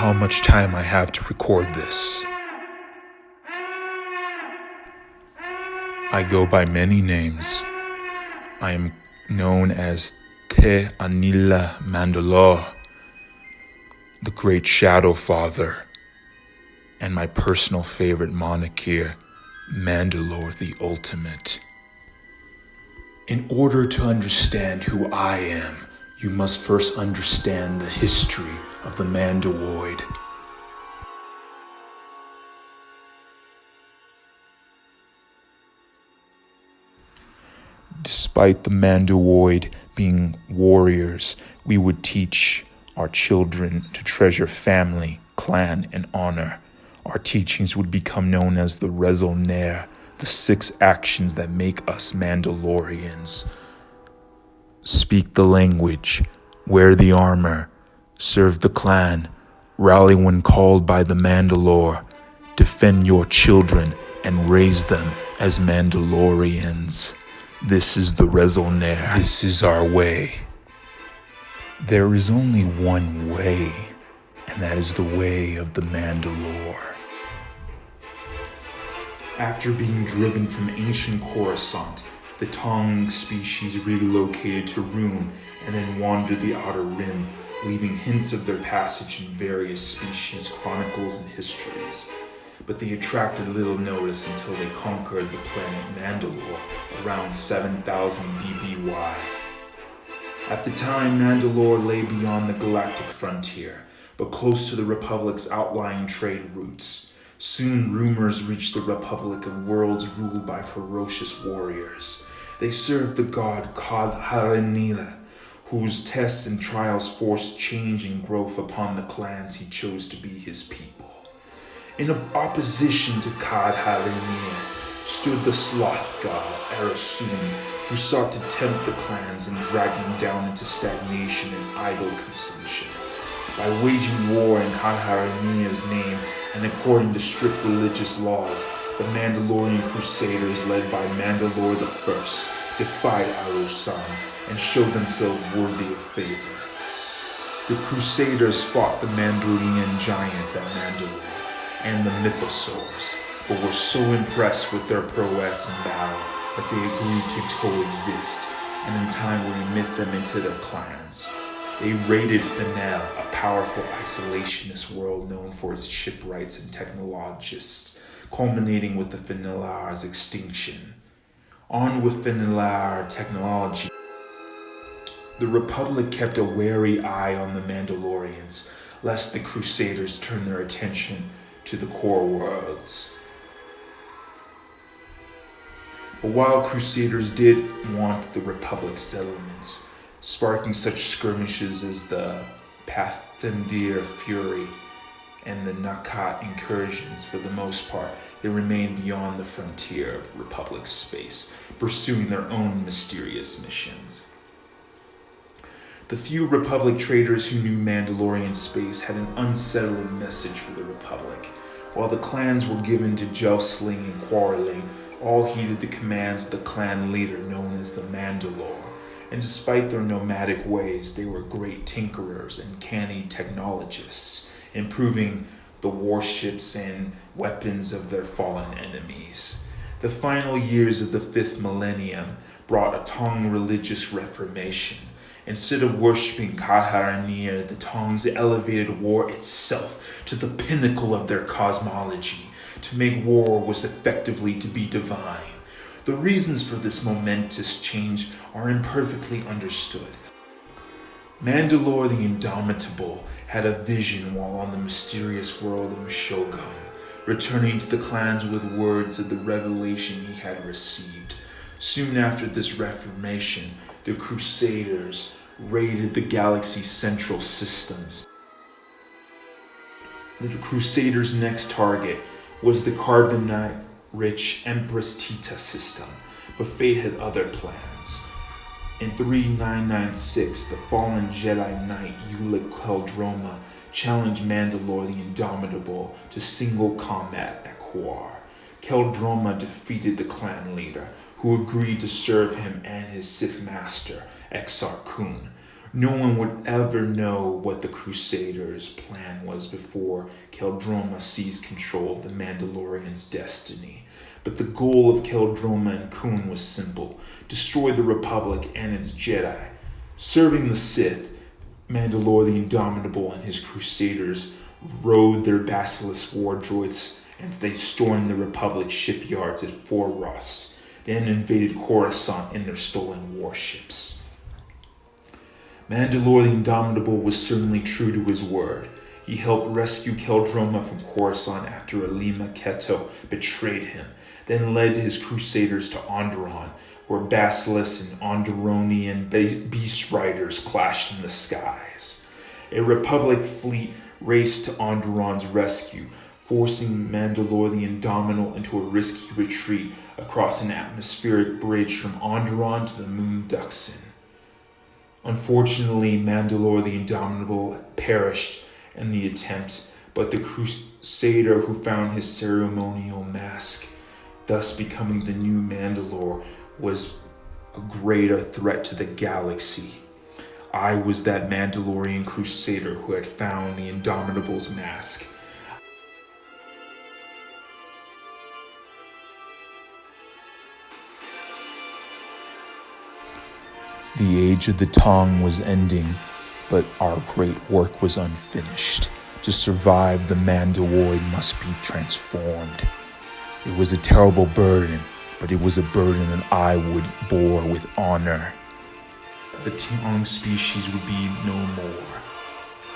how much time I have to record this. I go by many names. I am known as Te Anila Mandalore, the Great Shadow Father, and my personal favorite moniker, Mandalore the Ultimate. In order to understand who I am, you must first understand the history of the Mandalorian. Despite the Mandalorian being warriors, we would teach our children to treasure family, clan, and honor. Our teachings would become known as the Raison-Ner, the 6 actions that make us Mandalorians. Speak the language, wear the armor, serve the clan, rally when called by the Mandalore, defend your children, and raise them as Mandalorians. This is the Raison-Ner. This is our way. There is only one way, and that is the way of the Mandalore. After being driven from ancient Coruscant, the Tong species relocated to Rune and then wandered the Outer Rim, leaving hints of their passage in various species chronicles and histories. But they attracted little notice until they conquered the planet Mandalore around 7000 BBY. At the time, Mandalore lay beyond the galactic frontier, but close to the Republic's outlying trade routes. Soon rumors reached the Republic of worlds ruled by ferocious warriors. They served the god Kal-Haranila, whose tests and trials forced change and growth upon the clans he chose to be his people. In opposition to Kal-Haranila stood the sloth god Arasun, who sought to tempt the clans and drag them down into stagnation and idle consumption. By waging war in Kal-Haranila's name and according to strict religious laws, the Mandalorian Crusaders led by Mandalore I defied Arasun and showed themselves worthy of favor. The Crusaders fought the Mandalorian giants at Mandalore and the Mythosaurs, but were so impressed with their prowess in battle that they agreed to coexist and in time would admit them into their clans. They raided Fennel, a powerful isolationist world known for its shipwrights and technologists, culminating with the Fennelars' extinction. Armed with Fennelar technology, the Republic kept a wary eye on the Mandalorians, lest the Crusaders turn their attention to the core worlds. But while Crusaders did want the Republic's settlements, sparking such skirmishes as the Pathendir Fury and the Nakat incursions, for the most part, they remained beyond the frontier of Republic space, pursuing their own mysterious missions. The few Republic traders who knew Mandalorian space had an unsettling message for the Republic. While the clans were given to jostling and quarreling, all heeded the commands of the clan leader known as the Mandalore. And despite their nomadic ways, they were great tinkerers and canny technologists, improving the warships and weapons of their fallen enemies. The final years of the 5th millennium brought a Tong religious reformation. Instead of worshipping Kal-Haranila, the Tongs elevated war itself to the pinnacle of their cosmology. To make war was effectively to be divine. The reasons for this momentous change are imperfectly understood. Mandalore the Indomitable had a vision while on the mysterious world of Shogun, returning to the clans with words of the revelation he had received. Soon after this reformation, the Crusaders raided the galaxy's central systems. The Crusaders' next target was the carbonite-rich Empress Tita system, but fate had other plans. In 3996, the fallen Jedi Knight Ulic Qel-Droma challenged Mandalore the Indomitable to single combat at Quar. Qel-Droma defeated the clan leader, who agreed to serve him and his Sith master, Exar Kun. No one would ever know what the Crusaders' plan was before Keldroma seized control of the Mandalorians' destiny. But the goal of Keldroma and Khun was simple: destroy the Republic and its Jedi. Serving the Sith, Mandalore the Indomitable and his Crusaders rode their Basilisk war droids, and they stormed the Republic shipyards at Fort Ross, then invaded Coruscant in their stolen warships. Mandalore the Indomitable was certainly true to his word. He helped rescue Keldroma from Coruscant after Alima Keto betrayed him, then led his Crusaders to Onderon, where Basilisk and Onderonian beast riders clashed in the skies. A Republic fleet raced to Onderon's rescue, forcing Mandalore the Indomitable into a risky retreat across an atmospheric bridge from Onderon to the moon Dxun. Unfortunately, Mandalore the Indomitable perished in the attempt, but the Crusader who found his ceremonial mask, thus becoming the new Mandalore, was a greater threat to the galaxy. I was that Mandalorian Crusader who had found the Indomitable's mask. The age of the Tong was ending, but our great work was unfinished. To survive, the Mandalorian must be transformed. It was a terrible burden, but it was a burden that I would bore with honor. The Tong species would be no more,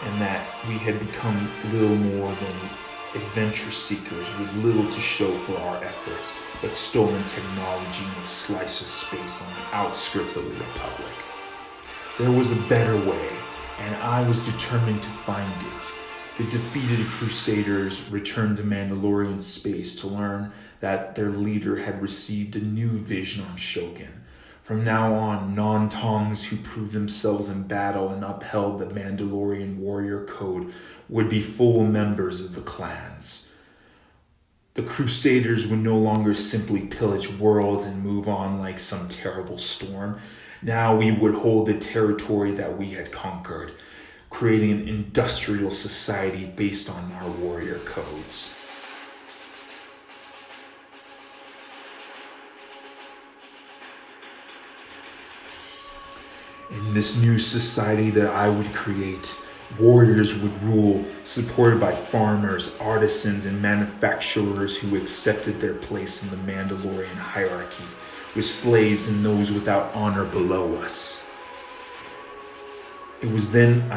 and that we had become little more than adventure seekers with little to show for our efforts, but stolen technology in a slice of space on the outskirts of the Republic. There was a better way, and I was determined to find it. The defeated Crusaders returned to Mandalorian space to learn that their leader had received a new vision on Shogun. From now on, non-Tongs who proved themselves in battle and upheld the Mandalorian warrior code would be full members of the clans. The Crusaders would no longer simply pillage worlds and move on like some terrible storm. Now we would hold the territory that we had conquered, creating an industrial society based on our warrior codes. In this new society that I would create, warriors would rule, supported by farmers, artisans, and manufacturers who accepted their place in the Mandalorian hierarchy, with slaves and those without honor below us. It was then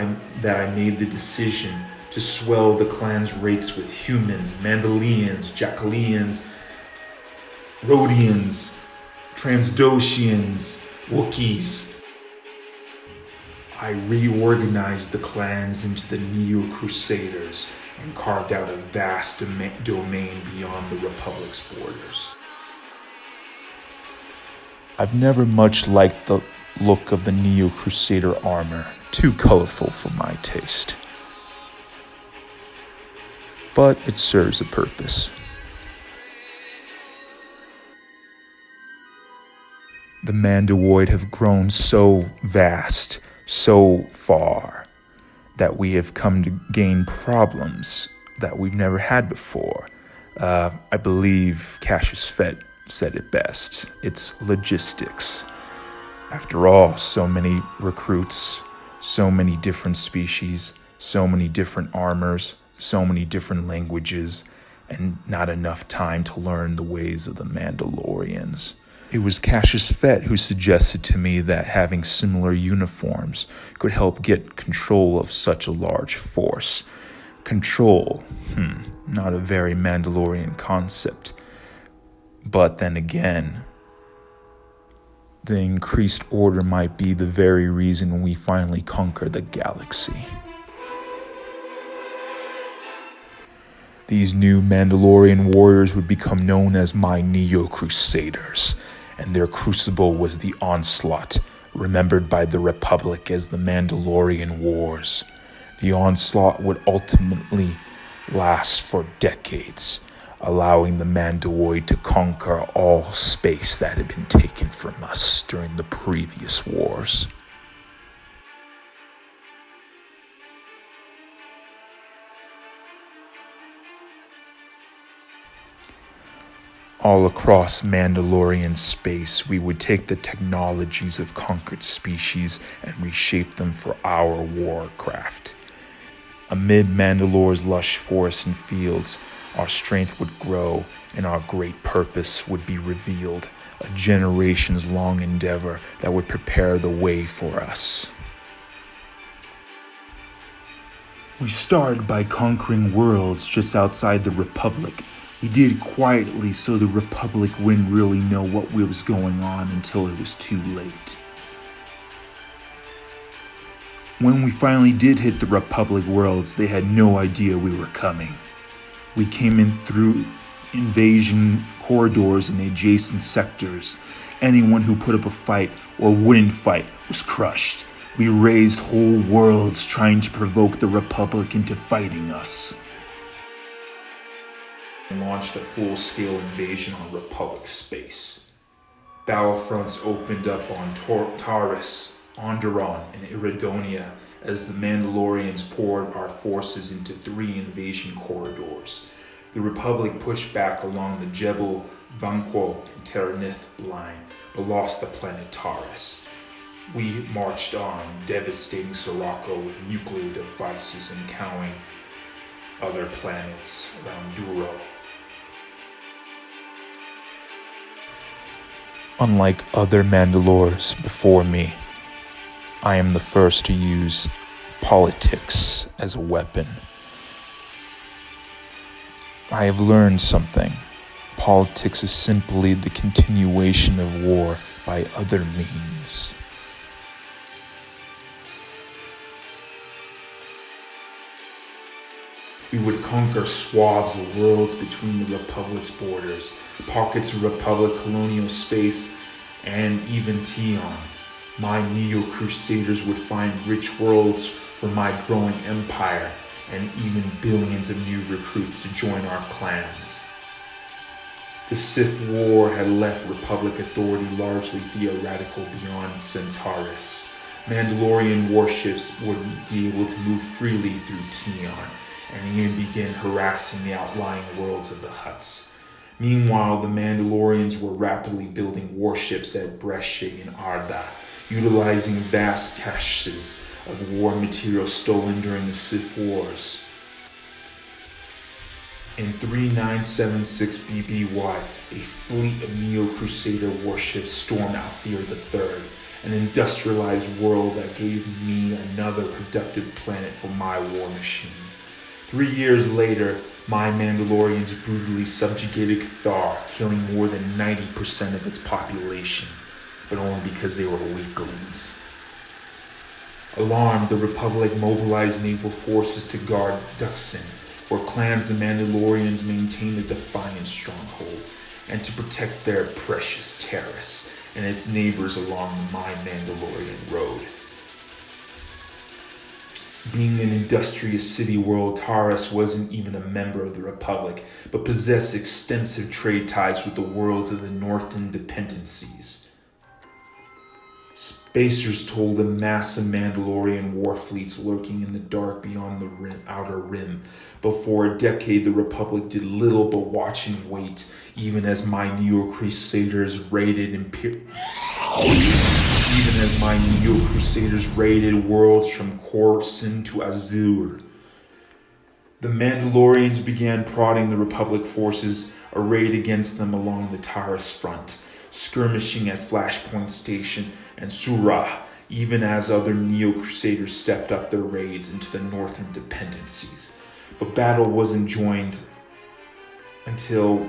that I made the decision to swell the clan's ranks with humans, Mandalorians, Jackalians, Rhodians, Transdoshians, Wookiees. I reorganized the clans into the Neo-Crusaders and carved out a vast domain beyond the Republic's borders. I've never much liked the look of the Neo-Crusader armor, too colorful for my taste. But it serves a purpose. The Mandalorian have grown so vast, so far, that we have come to gain problems that we've never had before. I believe Cassius Fett said it best. It's logistics. After all, so many recruits, so many different species, so many different armors, so many different languages, and not enough time to learn the ways of the Mandalorians. It was Cassius Fett who suggested to me that having similar uniforms could help get control of such a large force. Control, not a very Mandalorian concept. But then again, the increased order might be the very reason we finally conquer the galaxy. These new Mandalorian warriors would become known as my Neo-Crusaders, and their crucible was the Onslaught, remembered by the Republic as the Mandalorian Wars. The Onslaught would ultimately last for decades, allowing the Mandalorian to conquer all space that had been taken from us during the previous wars. All across Mandalorian space, we would take the technologies of conquered species and reshape them for our warcraft. Amid Mandalore's lush forests and fields, our strength would grow and our great purpose would be revealed, a generations-long endeavor that would prepare the way for us. We started by conquering worlds just outside the Republic. We did it quietly so the Republic wouldn't really know what was going on until it was too late. When we finally did hit the Republic worlds, they had no idea we were coming. We came in through invasion corridors and adjacent sectors. Anyone who put up a fight or wouldn't fight was crushed. We razed whole worlds trying to provoke the Republic into fighting us. And launched a full-scale invasion on Republic space. Battlefronts opened up on Taurus, Onderon, and Iridonia as the Mandalorians poured our forces into 3 invasion corridors. The Republic pushed back along the Jebel, Vanquo, and Terranith line, but lost the planet Taurus. We marched on, devastating Sirocco with nuclear devices and cowing other planets around Duro. Unlike other Mandalores before me, I am the first to use politics as a weapon. I have learned something. Politics is simply the continuation of war by other means. We would conquer swaths of worlds between the Republic's borders, pockets of Republic colonial space, and even Tion. My Neo-Crusaders would find rich worlds for my growing empire, and even billions of new recruits to join our clans. The Sith War had left Republic authority largely theoretical beyond Centaurus. Mandalorian warships would be able to move freely through Tion, and even begin harassing the outlying worlds of the Hutts. Meanwhile, the Mandalorians were rapidly building warships at Breshig and Arda, utilizing vast caches of war material stolen during the Sith Wars. In 3976 BBY, a fleet of Neo-Crusader warships stormed Althir III, an industrialized world that gave me another productive planet for my war machine. 3 years later, my Mandalorians brutally subjugated Cathar, killing more than 90% of its population, but only because they were weaklings. Alarmed, the Republic mobilized naval forces to guard Dxun, where clans the Mandalorians maintained a defiant stronghold, and to protect their precious Terrace and its neighbors along the My Mandalorian Road. Being an industrious city world, Taurus wasn't even a member of the Republic, but possessed extensive trade ties with the worlds of the Northern dependencies. Spacers told them massive Mandalorian war fleets lurking in the dark beyond the outer rim. But for a decade, the Republic did little but watch and wait, even as my Neo-Crusaders raided worlds from Coruscant to Azure. The Mandalorians began prodding the Republic forces arrayed against them along the Taurus front, skirmishing at Flashpoint Station and Surah, even as other Neo-Crusaders stepped up their raids into the northern dependencies. But battle wasn't joined until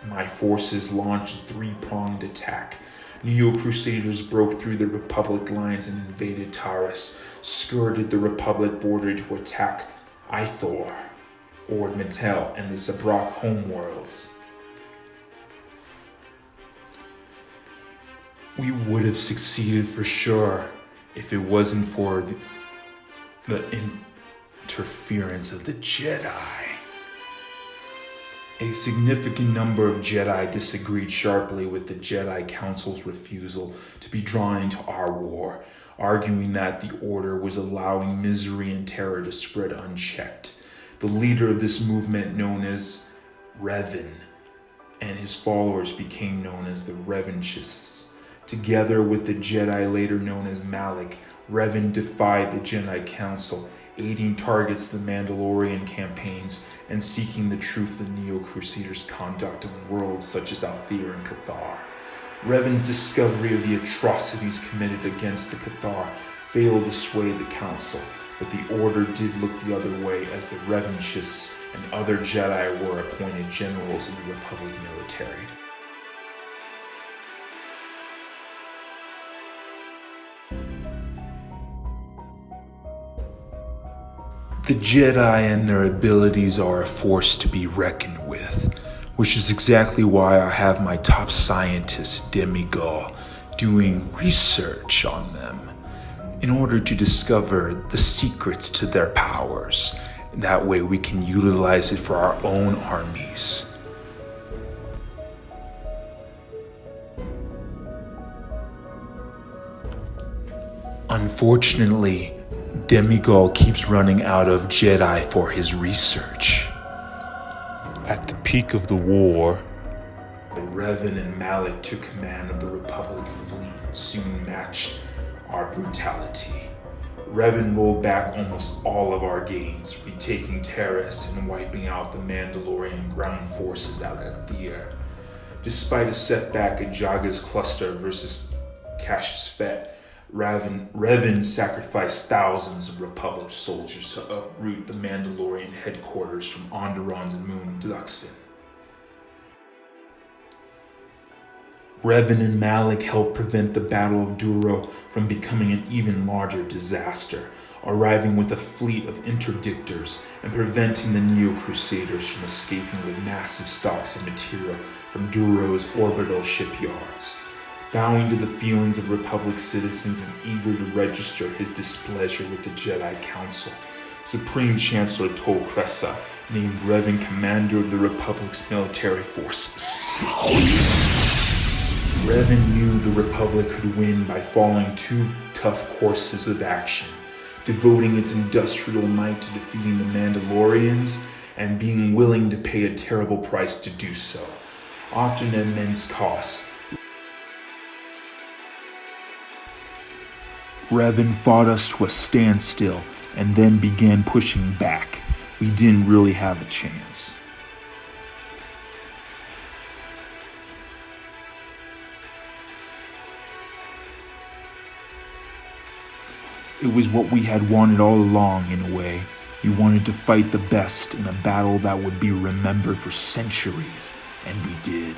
my forces launched a 3-pronged attack. Neo-Crusaders broke through the Republic lines and invaded Taurus, skirted the Republic border to attack Ithor, Ord Mantell, and the Zabrak homeworlds. We would have succeeded for sure if it wasn't for the interference of the Jedi. A significant number of Jedi disagreed sharply with the Jedi Council's refusal to be drawn into our war, arguing that the Order was allowing misery and terror to spread unchecked. The leader of this movement, known as Revan, and his followers became known as the Revanchists. Together with the Jedi later known as Malak, Revan defied the Jedi Council, aiding targets the Mandalorian campaigns and seeking the truth the Neo-Crusaders' conduct on worlds such as Althea and Cathar. Revan's discovery of the atrocities committed against the Cathar failed to sway the Council, but the Order did look the other way as the Revanchists and other Jedi were appointed generals in the Republic military. The Jedi and their abilities are a force to be reckoned with, which is exactly why I have my top scientist, Demigod, doing research on them in order to discover the secrets to their powers. That way we can utilize it for our own armies. Unfortunately, Demigod keeps running out of Jedi for his research. At the peak of the war, Revan and Malak took command of the Republic fleet and soon matched our brutality. Revan rolled back almost all of our gains, retaking Terrace and wiping out the Mandalorian ground forces out at Althea. Despite a setback at Jaga's cluster versus Cassius Fett, Revan sacrificed thousands of Republic soldiers to uproot the Mandalorian headquarters from Onderon's moon Dxun. Revan and Malak helped prevent the Battle of Duro from becoming an even larger disaster, arriving with a fleet of interdictors and preventing the Neo-Crusaders from escaping with massive stocks of material from Duro's orbital shipyards. Bowing to the feelings of Republic citizens and eager to register his displeasure with the Jedi Council, Supreme Chancellor Tol Kressa named Revan commander of the Republic's military forces. Revan knew the Republic could win by following two tough courses of action, devoting its industrial might to defeating the Mandalorians and being willing to pay a terrible price to do so, often at immense cost. Revan fought us to a standstill and then began pushing back. We didn't really have a chance. It was what we had wanted all along in a way. We wanted to fight the best in a battle that would be remembered for centuries, and we did.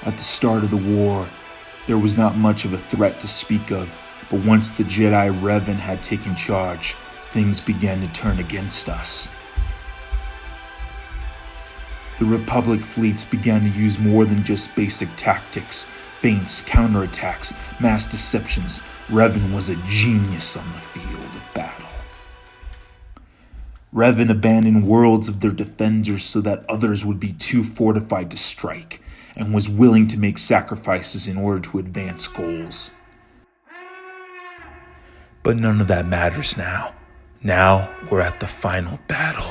At the start of the war, there was not much of a threat to speak of, but once the Jedi Revan had taken charge, things began to turn against us. The Republic fleets began to use more than just basic tactics, feints, counterattacks, mass deceptions. Revan was a genius on the field of battle. Revan abandoned worlds of their defenders so that others would be too fortified to strike, and was willing to make sacrifices in order to advance goals. But none of that matters now. Now we're at the final battle.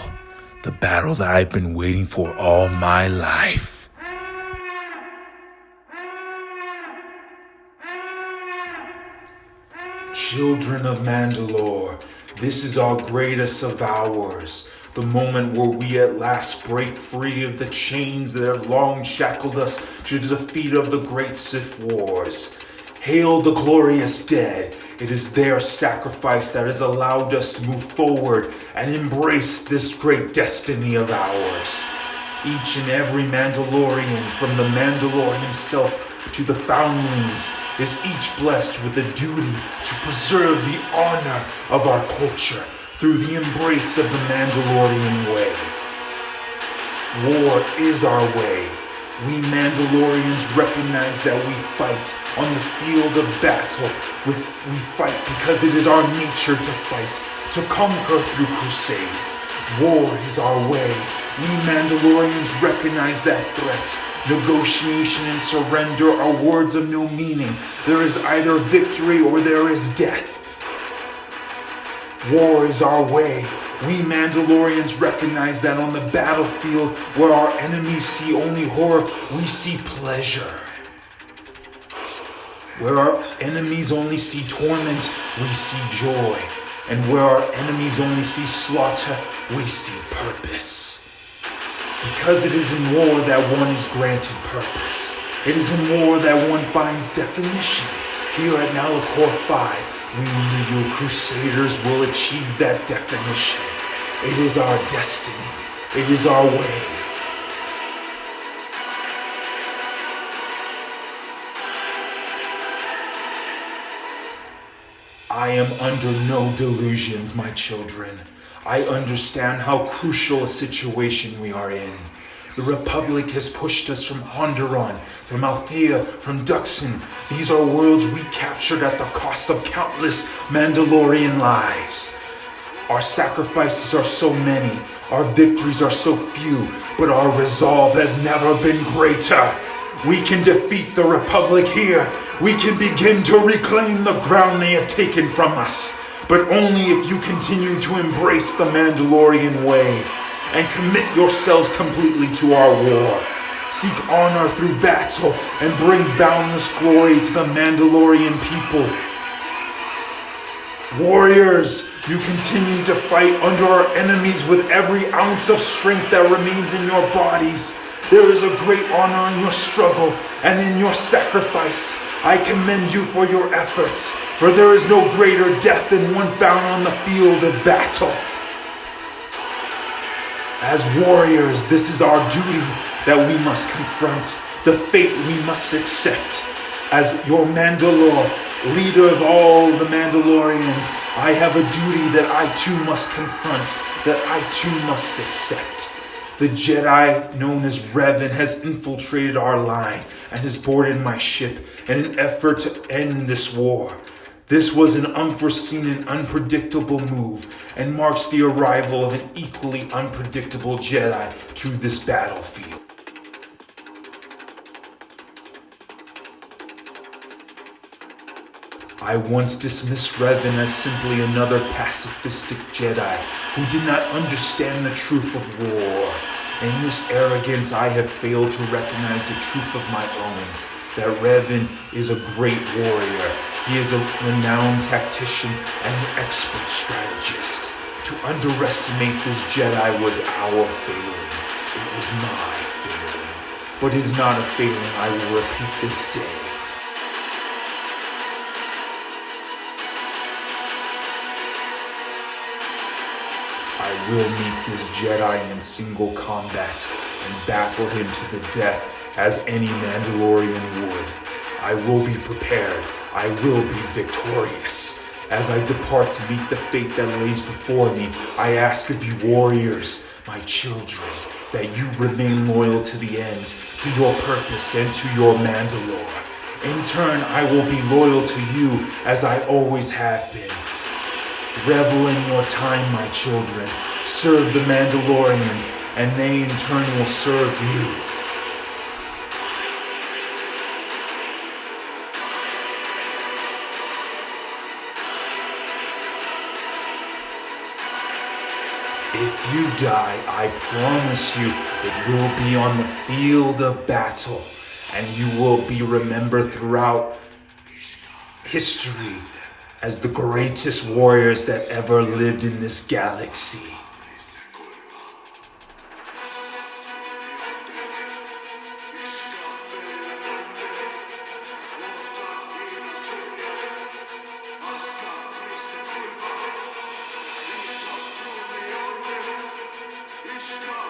The battle that I've been waiting for all my life. Children of Mandalore, this is our greatest of hours. The moment where we at last break free of the chains that have long shackled us to the defeat of the great Sith Wars. Hail the glorious dead. It is their sacrifice that has allowed us to move forward and embrace this great destiny of ours. Each and every Mandalorian, from the Mandalore himself to the foundlings, is each blessed with the duty to preserve the honor of our culture through the embrace of the Mandalorian way. War is our way. We Mandalorians recognize that we fight on the field of battle. We fight because it is our nature to fight, to conquer through crusade. War is our way. We Mandalorians recognize that threat. Negotiation and surrender are words of no meaning. There is either victory or there is death. War is our way. We Mandalorians recognize that on the battlefield, where our enemies see only horror, we see pleasure. Where our enemies only see torment, we see joy. And where our enemies only see slaughter, we see purpose. Because it is in war that one is granted purpose. It is in war that one finds definition. Here at Malachor 5, we New Crusaders will achieve that definition. It is our destiny. It is our way. I am under no delusions, my children. I understand how crucial a situation we are in. The Republic has pushed us from Onderon, from Althea, from Dxun. These are worlds we captured at the cost of countless Mandalorian lives. Our sacrifices are so many, our victories are so few, but our resolve has never been greater. We can defeat the Republic here. We can begin to reclaim the ground they have taken from us. But only if you continue to embrace the Mandalorian way and commit yourselves completely to our war. Seek honor through battle and bring boundless glory to the Mandalorian people. Warriors, you continue to fight under our enemies with every ounce of strength that remains in your bodies. There is a great honor in your struggle and in your sacrifice. I commend you for your efforts, for there is no greater death than one found on the field of battle. As warriors, this is our duty that we must confront, the fate we must accept. As your Mandalore, leader of all the Mandalorians, I have a duty that I too must confront, that I too must accept. The Jedi known as Revan has infiltrated our line and has boarded my ship in an effort to end this war. This was an unforeseen and unpredictable move and marks the arrival of an equally unpredictable Jedi to this battlefield. I once dismissed Revan as simply another pacifistic Jedi who did not understand the truth of war. In this arrogance, I have failed to recognize the truth of my own, that Revan is a great warrior. He is a renowned tactician and an expert strategist. To underestimate this Jedi was our failing. It was my failing. But it is not a failing I will repeat this day. I will meet this Jedi in single combat and battle him to the death as any Mandalorian would. I will be prepared. I will be victorious. As I depart to meet the fate that lays before me, I ask of you warriors, my children, that you remain loyal to the end, to your purpose and to your Mandalore. In turn, I will be loyal to you as I always have been. Revel in your time, my children. Serve the Mandalorians, and they in turn will serve you. If you die, I promise you it will be on the field of battle, and you will be remembered throughout history as the greatest warriors that ever lived in this galaxy. Stop.